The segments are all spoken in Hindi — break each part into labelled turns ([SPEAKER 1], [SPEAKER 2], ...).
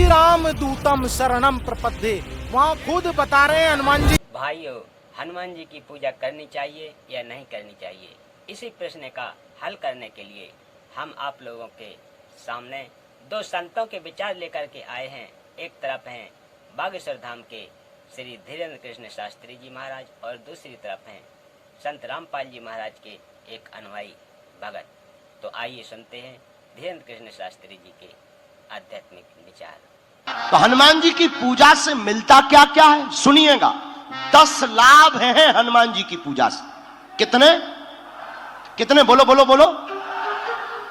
[SPEAKER 1] श्रीराम दूतम शरणम प्रपद्ये। वहाँ खुद बता रहे हैं हनुमान जी।
[SPEAKER 2] भाइयों, हनुमान जी की पूजा करनी चाहिए या नहीं करनी चाहिए, इसी प्रश्न का हल करने के लिए हम आप लोगों के सामने दो संतों के विचार लेकर के आए हैं। एक तरफ हैं बागेश्वर धाम के श्री धीरेन्द्र कृष्ण शास्त्री जी महाराज और दूसरी तरफ हैं संत रामपाल जी महाराज के एक अनुयायी भगत। तो आइए सुनते हैं धीरेन्द्र कृष्ण शास्त्री जी के आध्यात्मिक विचार।
[SPEAKER 3] तो हनुमान जी की पूजा से मिलता क्या क्या है सुनिएगा। 10 लाभ हैं हनुमान जी की पूजा से। कितने कितने बोलो बोलो बोलो।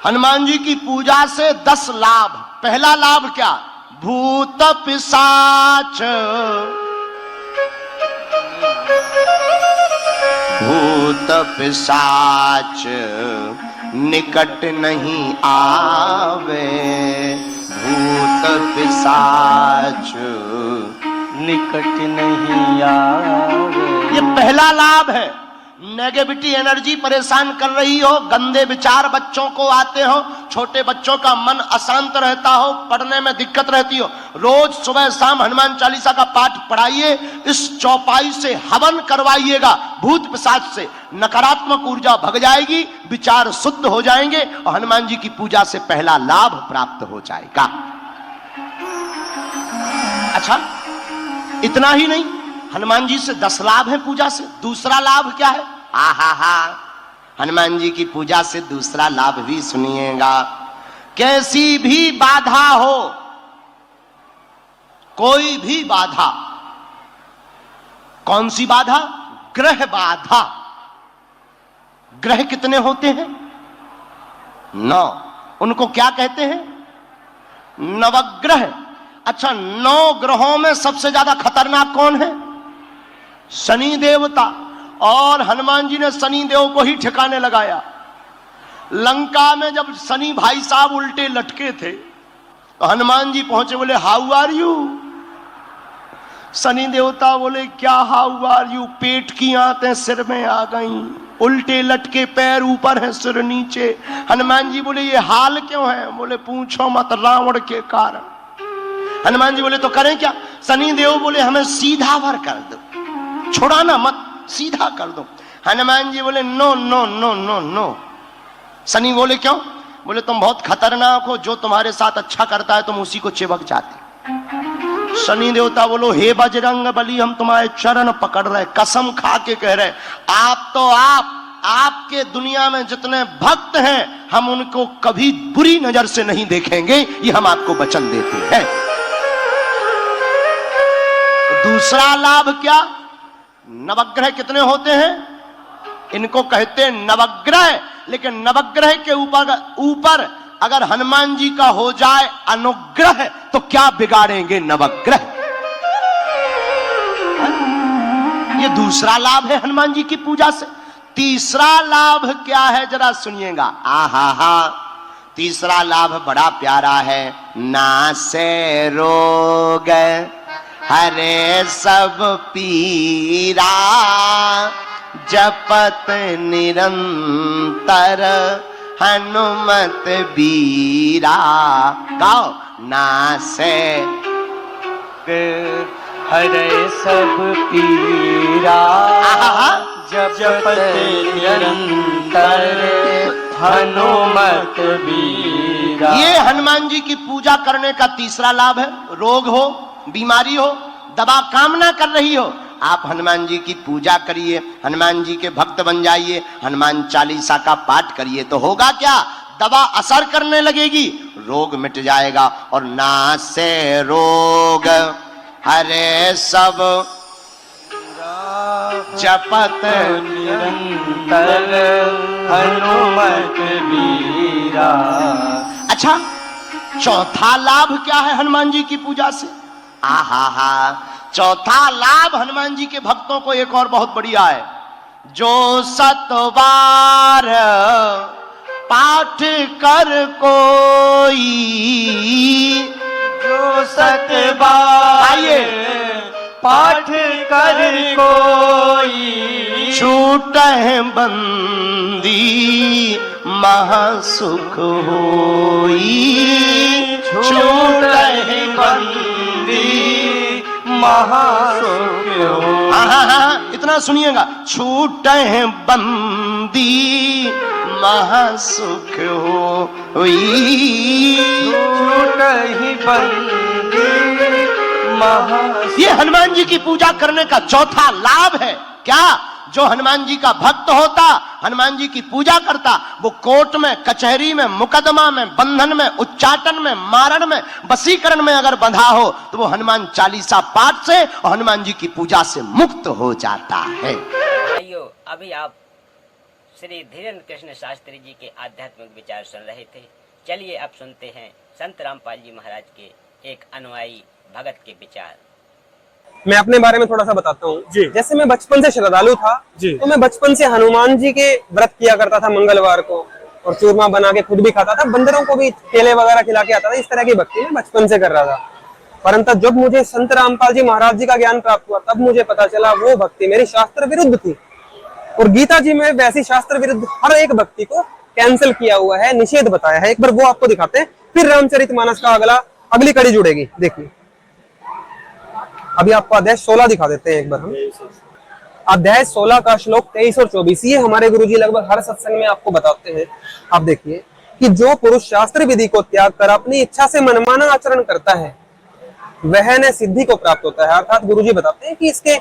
[SPEAKER 3] हनुमान जी की पूजा से 10 लाभ। पहला लाभ क्या? भूत पिशाच भूत पिशाच निकट नहीं आवे। भूत पिशाच
[SPEAKER 4] निकट नहीं आवे।
[SPEAKER 3] ये पहला लाभ है। नेगेटिविटी एनर्जी परेशान कर रही हो, गंदे विचार बच्चों को आते हो, छोटे बच्चों का मन अशांत रहता हो, पढ़ने में दिक्कत रहती हो, रोज सुबह शाम हनुमान चालीसा का पाठ पढ़ाइए। इस चौपाई से हवन करवाइएगा। भूत पिशाच से नकारात्मक ऊर्जा भग जाएगी, विचार शुद्ध हो जाएंगे और हनुमान जी की पूजा से पहला लाभ प्राप्त हो जाएगा। अच्छा, इतना ही नहीं, हनुमान जी से 10 लाभ है पूजा से। दूसरा लाभ क्या है? हनुमान जी की पूजा से दूसरा लाभ भी सुनिएगा। कैसी भी बाधा हो, कोई भी बाधा, कौन सी बाधा? ग्रह बाधा। ग्रह कितने होते हैं? 9। उनको क्या कहते हैं? नवग्रह। अच्छा, 9 ग्रहों में सबसे ज्यादा खतरनाक कौन है? शनि देवता। और हनुमान जी ने शनि देव को ही ठिकाने लगाया। लंका में जब शनि भाई साहब उल्टे लटके थे तो हनुमान जी पहुंचे, बोले हाउ आर यू। शनि देवता बोले क्या हाउ आर यू? पेट की आंतें सिर में आ गईं, उल्टे लटके, पैर ऊपर है सिर नीचे। हनुमान जी बोले ये हाल क्यों है? बोले पूछो मत, रावण के कारण। हनुमान जी बोले तो करें क्या? शनि देव बोले हमें सीधा भर कर दो, छुड़ाना मत, सीधा कर दो। हनुमान जी बोले no no no no no. Shani बोले क्यों? बोले तुम बहुत खतरनाक हो, जो तुम्हारे साथ अच्छा करता है तुम उसी को चिपक जाते। शनि देवता बोलो हे बजरंग बली, हम तुम्हारे चरण पकड़ रहे, कसम खा के कह रहे, आप तो आपके दुनिया में जितने भक्त हैं हम उनको कभी बुरी नजर से नहीं देखेंगे, ये हम आपको वचन देते हैं। दूसरा लाभ क्या? नवग्रह कितने होते हैं? इनको कहते हैं नवग्रह। लेकिन नवग्रह के ऊपर अगर हनुमान जी का हो जाए अनुग्रह तो क्या बिगाड़ेंगे नवग्रह। ये दूसरा लाभ है हनुमान जी की पूजा से। तीसरा लाभ क्या है जरा सुनिएगा। तीसरा लाभ बड़ा प्यारा है। नासे रोग हरे सब पीरा, जपत निरंतर हनुमत बीरा। गाओ। नासे
[SPEAKER 4] हरे सब पीरा, जपत निरंतर हनुमत बीरा।
[SPEAKER 3] ये हनुमान जी की पूजा करने का तीसरा लाभ है। रोग हो, बीमारी हो, दवा काम ना कर रही हो, आप हनुमान जी की पूजा करिए, हनुमान जी के भक्त बन जाइए, हनुमान चालीसा का पाठ करिए तो होगा क्या? दवा असर करने लगेगी, रोग मिट जाएगा। और नासे रोग हरे सब जपत
[SPEAKER 4] निरंतर हनुमत बीरा।
[SPEAKER 3] अच्छा, चौथा लाभ क्या है हनुमान जी की पूजा से? चौथा लाभ हनुमान जी के भक्तों को एक और बहुत बढ़िया है। जो 7 बार पाठ कर कोई,
[SPEAKER 4] जो 7 बार
[SPEAKER 3] आइए
[SPEAKER 4] पाठ कर कोई
[SPEAKER 3] छूटे बंदी महासुख होई।
[SPEAKER 4] छूटे बंदी महासुख होई।
[SPEAKER 3] हाँ, इतना सुनिएगा, छूटे बंदी महासुख होई।
[SPEAKER 4] छूटे बंदी महासुख।
[SPEAKER 3] ये हनुमान जी की पूजा करने का चौथा लाभ है। क्या? जो हनुमान जी का भक्त होता, हनुमान जी की पूजा करता, वो कोर्ट में, कचहरी में, मुकदमा में, बंधन में, उच्चाटन में, मारण में, वशीकरण में अगर बंधा हो तो वो हनुमान चालीसा पाठ से और हनुमान जी की पूजा से मुक्त हो जाता है।
[SPEAKER 2] भाइयों, अभी आप श्री धीरेन्द्र कृष्ण शास्त्री जी के आध्यात्मिक विचार सुन रहे थे। चलिए अब सुनते हैं संत रामपाल जी महाराज के एक अनुयायी भगत के विचार।
[SPEAKER 5] मैं अपने बारे में थोड़ा सा बताता हूँ। जैसे मैं बचपन से श्रद्धालु था, तो मैं बचपन से हनुमान जी के व्रत किया करता था मंगलवार को, और चूरमा बना के खुद भी खाता था, बंदरों को भी केले वगैरह खिला के आता था। इस तरह की भक्ति मैं बचपन से कर रहा था। परंतु जब मुझे संत रामपाल जी महाराज जी का ज्ञान प्राप्त हुआ, तब मुझे पता चला वो भक्ति मेरी शास्त्र विरुद्ध थी। और गीता जी में वैसी शास्त्र विरुद्ध हर एक भक्ति को कैंसिल किया हुआ है, निषेध बताया है। एक बार वो आपको दिखाते हैं, फिर रामचरितमानस का अगली कड़ी जुड़ेगी। देखिए, अभी आपको अध्याय 16 दिखा देते हैं एक बार हम। अध्याय 16 का श्लोक 23 और 24, ये हमारे गुरुजी लगभग हर सत्संग में आपको बताते हैं। आप देखिए कि जो पुरुष शास्त्र विधि को त्याग कर अपनी इच्छा से मनमाना आचरण करता है, वह न सिद्धि को प्राप्त होता है। अर्थात गुरुजी बताते हैं कि इसके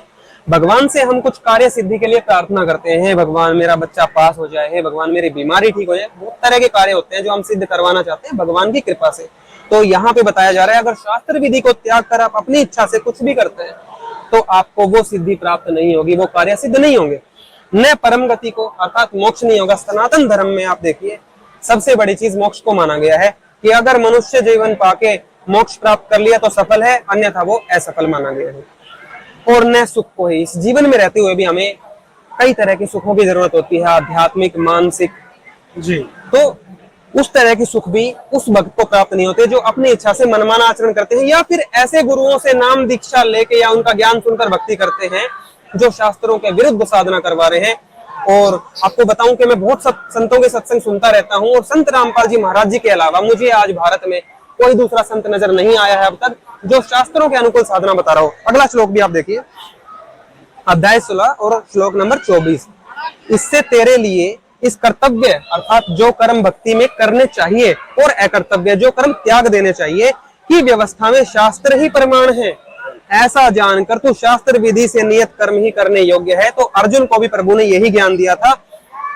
[SPEAKER 5] भगवान से हम कुछ कार्य सिद्धि के लिए प्रार्थना करते हैं, भगवान मेरा बच्चा पास हो जाए, भगवान मेरी बीमारी ठीक हो जाए। बहुत तरह के कार्य होते हैं जो हम सिद्ध करवाना चाहते हैं भगवान की कृपा से। तो यहाँ पे बताया जा रहा है, अगर शास्त्र विधि को त्याग कर आप अपनी इच्छा से कुछ भी करते हैं तो आपको वो सिद्धि प्राप्त नहीं होगी, वो कार्य सिद्ध नहीं होंगे। न परम गति को, अर्थात मोक्ष नहीं होगा। सनातन धर्म में आप देखिए सबसे बड़ी चीज मोक्ष को माना गया है कि अगर मनुष्य जीवन पाके मोक्ष प्राप्त कर लिया तो सफल है, अन्यथा वो असफल माना गया है। और न सुख को ही, इस जीवन में रहते हुए भी हमें कई तरह के सुखों की जरूरत होती है, आध्यात्मिक, मानसिक जी। तो उस तरह की सुख भी उस भक्त को प्राप्त नहीं होते जो अपनी इच्छा से मनमाना आचरण करते हैं, या फिर ऐसे गुरुओं से नाम दीक्षा लेके या उनका ज्ञान सुनकर भक्ति करते हैं जो शास्त्रों के विरुद्ध साधना करवा रहे हैं। और आपको बताऊं कि मैं बहुत संतों के सत्संग सुनता रहता हूं, और संत रामपाल जी महाराज जी के अलावा मुझे आज भारत में कोई दूसरा संत नजर नहीं आया है अब तक जो शास्त्रों के अनुकूल साधना बता रहा हो। अगला श्लोक भी आप देखिए, अध्याय 16 और श्लोक नंबर 24। इससे तेरे लिए इस कर्तव्य, अर्थात जो कर्म भक्ति में करने चाहिए, और अकर्तव्य जो कर्म त्याग देने चाहिए, की व्यवस्था में शास्त्र ही प्रमाण है। ऐसा जानकर तू शास्त्र विधि से नियत कर्म ही करने योग्य है। तो अर्जुन को भी प्रभु ने यही ज्ञान दिया था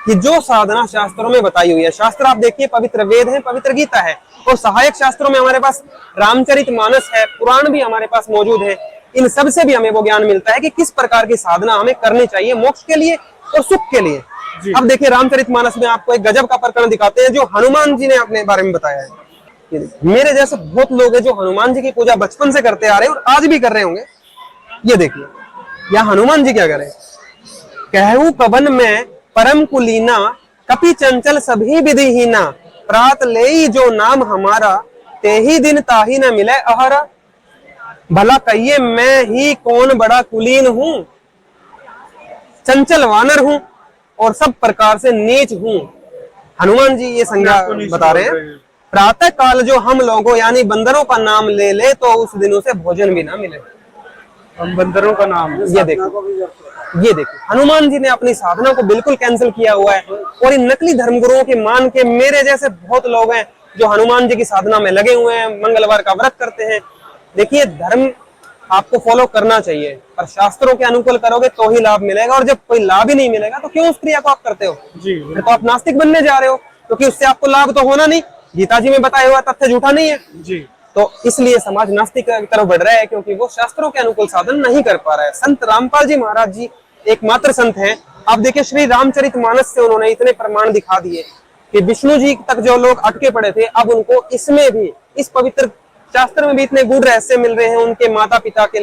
[SPEAKER 5] कि जो साधना शास्त्रों में बताई हुई है, शास्त्र आप देखिए पवित्र वेद है, पवित्र गीता है, और सहायक शास्त्रों में हमारे पास रामचरितमानस है, पुराण भी हमारे पास मौजूद है। इन सब से भी हमें वो ज्ञान मिलता है कि किस प्रकार की साधना हमें करनी चाहिए मोक्ष के लिए और सुख के लिए। अब देखिए रामचरितमानस में आपको एक गजब का प्रकरण दिखाते हैं जो हनुमान जी ने अपने बारे में बताया है। मेरे जैसे बहुत लोग हैं जो हनुमान जी की पूजा बचपन से करते आ रहे हैं और आज भी कर रहे होंगे। ये देखिए यहाँ हनुमान जी क्या करे, कहूँ पवन में परम कुलीना, कपि चंचल सभी विधिहीना, प्रात ले जो नाम हमारा, ते ही दिन ताही न मिले अहरा। भला कहिए मैं ही कौन बड़ा कुलीन हूँ, चंचल वानर हूँ और सब प्रकार से नीच हूँ। हनुमान जी ये संज्ञा बता रहे हैं। प्रातः काल जो हम लोगों यानी बंदरों का नाम ले ले तो उस दिन उसे भोजन भी ना मिले।
[SPEAKER 4] हम बंदरों का नाम,
[SPEAKER 5] ये देखो हनुमान जी ने अपनी साधना को बिल्कुल कैंसिल किया हुआ है। और इन नकली धर्मगुरुओं के मान के मेरे जैसे बहुत लोग हैं जो हनुमान जी की साधना में लगे हुए हैं, मंगलवार का व्रत करते हैं। देखिए धर्म आपको फॉलो करना चाहिए, पर शास्त्रों के अनुकूल करोगे तो ही लाभ मिलेगा, और जब कोई लाभ ही नहीं मिलेगा तो क्यों उस क्रिया को आप करते हो जी। तो आप नास्तिक बनने जा रहे हो, क्योंकि उससे आपको लाभ तो होना नहीं। गीता जी में बताया हुआ तथ्य झूठा नहीं है जी। तो इसलिए समाज नास्तिक की तरफ बढ़ रहा है, क्योंकि वो शास्त्रों के अनुकूल साधन नहीं कर पा रहा है। संत रामपाल जी महाराज जी एकमात्र संत हैं। आप देखिए श्री रामचरितमानस से उन्होंने इतने प्रमाण दिखा दिए कि विष्णु जी तक जो लोग अटके पड़े थे, अब उनको इसमें भी, इस पवित्र शास्त्र में भी इतने गूढ़ रहस्य मिल रहे हैं उनके माता पिता के